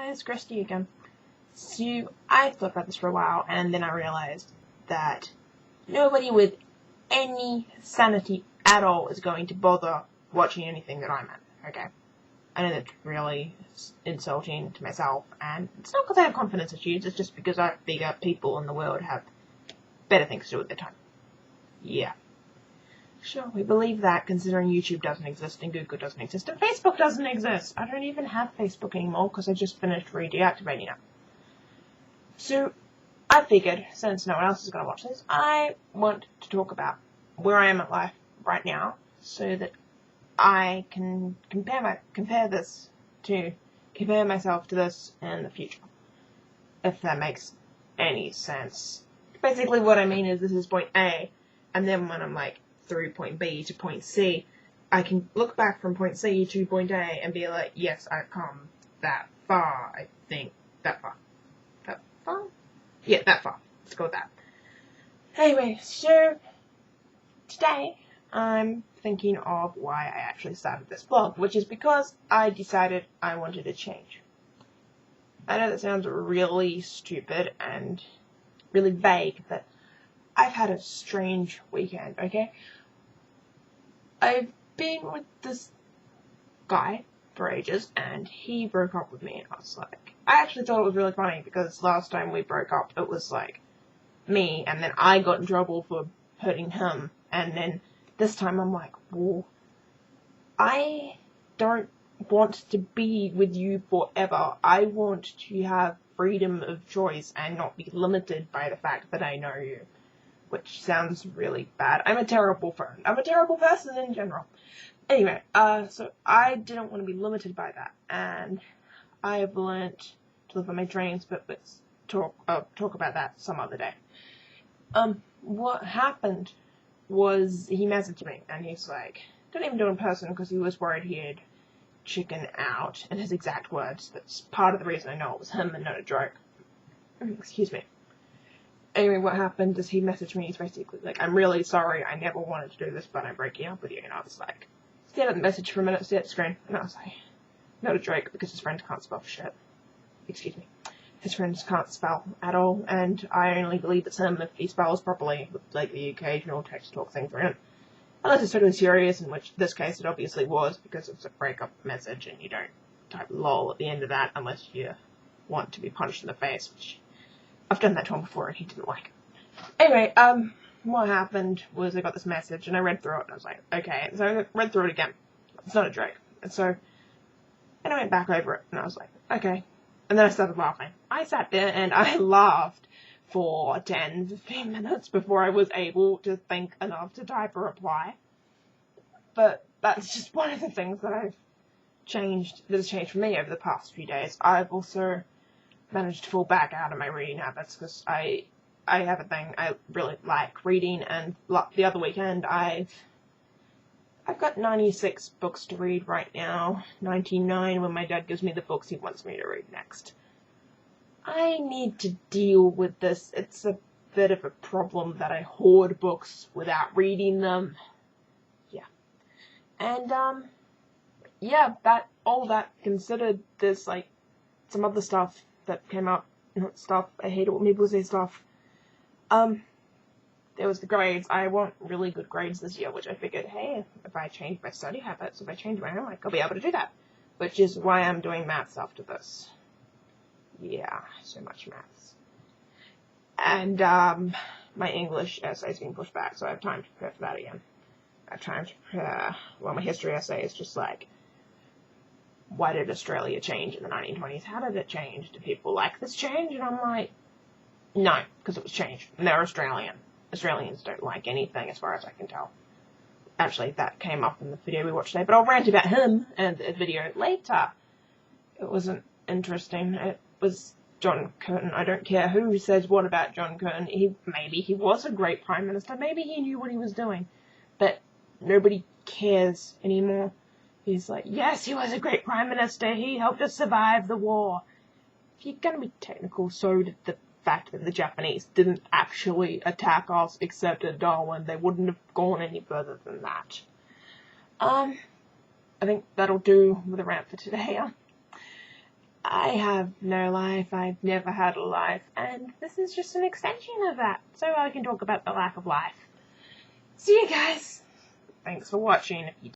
Hi, it's Christy again. So, I thought about this for a while, and then I realized that nobody with any sanity at all is going to bother watching anything that I'm at, okay? I know that's really insulting to myself, and it's not because I have confidence issues, it's just because I figure people in the world have better things to do with their time. Yeah. Sure, we believe that, considering YouTube doesn't exist, and Google doesn't exist, and Facebook doesn't exist. I don't even have Facebook anymore, because I just finished redeactivating it. So, I figured, since no one else is going to watch this, I want to talk about where I am at life right now, so that I can compare myself to this in the future. If that makes any sense. Basically what I mean is this is point A, and then when I'm like through point B to point C, I can look back from point C to point A and be like, yes, I've come that far, I think. That far? Yeah, that far. Let's go with that. Anyway, so today I'm thinking of why I actually started this blog, which is because I decided I wanted to change. I know that sounds really stupid and really vague, but I've had a strange weekend, okay? I've been with this guy for ages, and he broke up with me, and I was like, I actually thought it was really funny, because last time we broke up, it was like, me, and then I got in trouble for hurting him, and then this time I'm like, well, I don't want to be with you forever. I want to have freedom of choice and not be limited by the fact that I know you. Which sounds really bad. I'm a terrible friend. I'm a terrible person in general. Anyway, so I didn't want to be limited by that, and I've learnt to live on my dreams, but let's talk about that some other day. What happened was he messaged me, and he's like, didn't even do it in person because he was worried he'd chicken out, in his exact words. That's part of the reason I know it was him and not a joke. Excuse me. Anyway, what happened is he messaged me, he's basically like, I'm really sorry, I never wanted to do this, but I'm breaking up with you. And I was like, stared at the message for a minute, stared at the screen, and I was like, not a joke, because his friends can't spell for shit. Excuse me. His friends can't spell at all, and I only believe it's him if he spells properly, with like the occasional text talk thing thrown in. Unless it's totally serious, in which this case it obviously was, because it's a breakup message, and you don't type lol at the end of that unless you want to be punched in the face, which I've done that to him before and he didn't like it. Anyway, what happened was I got this message and I read through it and I was like, okay. So I read through it again. It's not a joke. And so, and I went back over it and I was like, okay. And then I started laughing. I sat there and I laughed for 10, 15 minutes before I was able to think enough to type a reply. But that's just one of the things that has changed for me over the past few days. I've also managed to fall back out of my reading habits because I have a thing. I really like reading, and the other weekend I've got 96 books to read right now. 99 when my dad gives me the books he wants me to read next. I need to deal with this. It's a bit of a problem that I hoard books without reading them. Yeah. And yeah, all that considered, there's like some other stuff that came up. Not stuff, I hate it when people say stuff. There was the grades. I want really good grades this year, which I figured, hey, if I change my study habits, if I change my homework, I'll be able to do that. Which is why I'm doing maths after this. Yeah, so much maths. And, my English essay's been pushed back, so I have time to prepare for that again. I have time to prepare, well, my history essay is just like, why did Australia change in the 1920s? How did it change? Do people like this change? And I'm like, no, because it was changed. And they're Australian. Australians don't like anything, as far as I can tell. Actually, that came up in the video we watched today, but I'll rant about him and the video later. It wasn't interesting. It was John Curtin. I don't care who says what about John Curtin. Maybe he was a great Prime Minister. Maybe he knew what he was doing. But nobody cares anymore. He's like, yes, he was a great Prime Minister. He helped us survive the war. If you're going to be technical, so did the fact that the Japanese didn't actually attack us except at Darwin. They wouldn't have gone any further than that. I think that'll do with a rant for today. I have no life, I've never had a life, and this is just an extension of that, so I can talk about the lack of life. See you guys! Thanks for watching. If you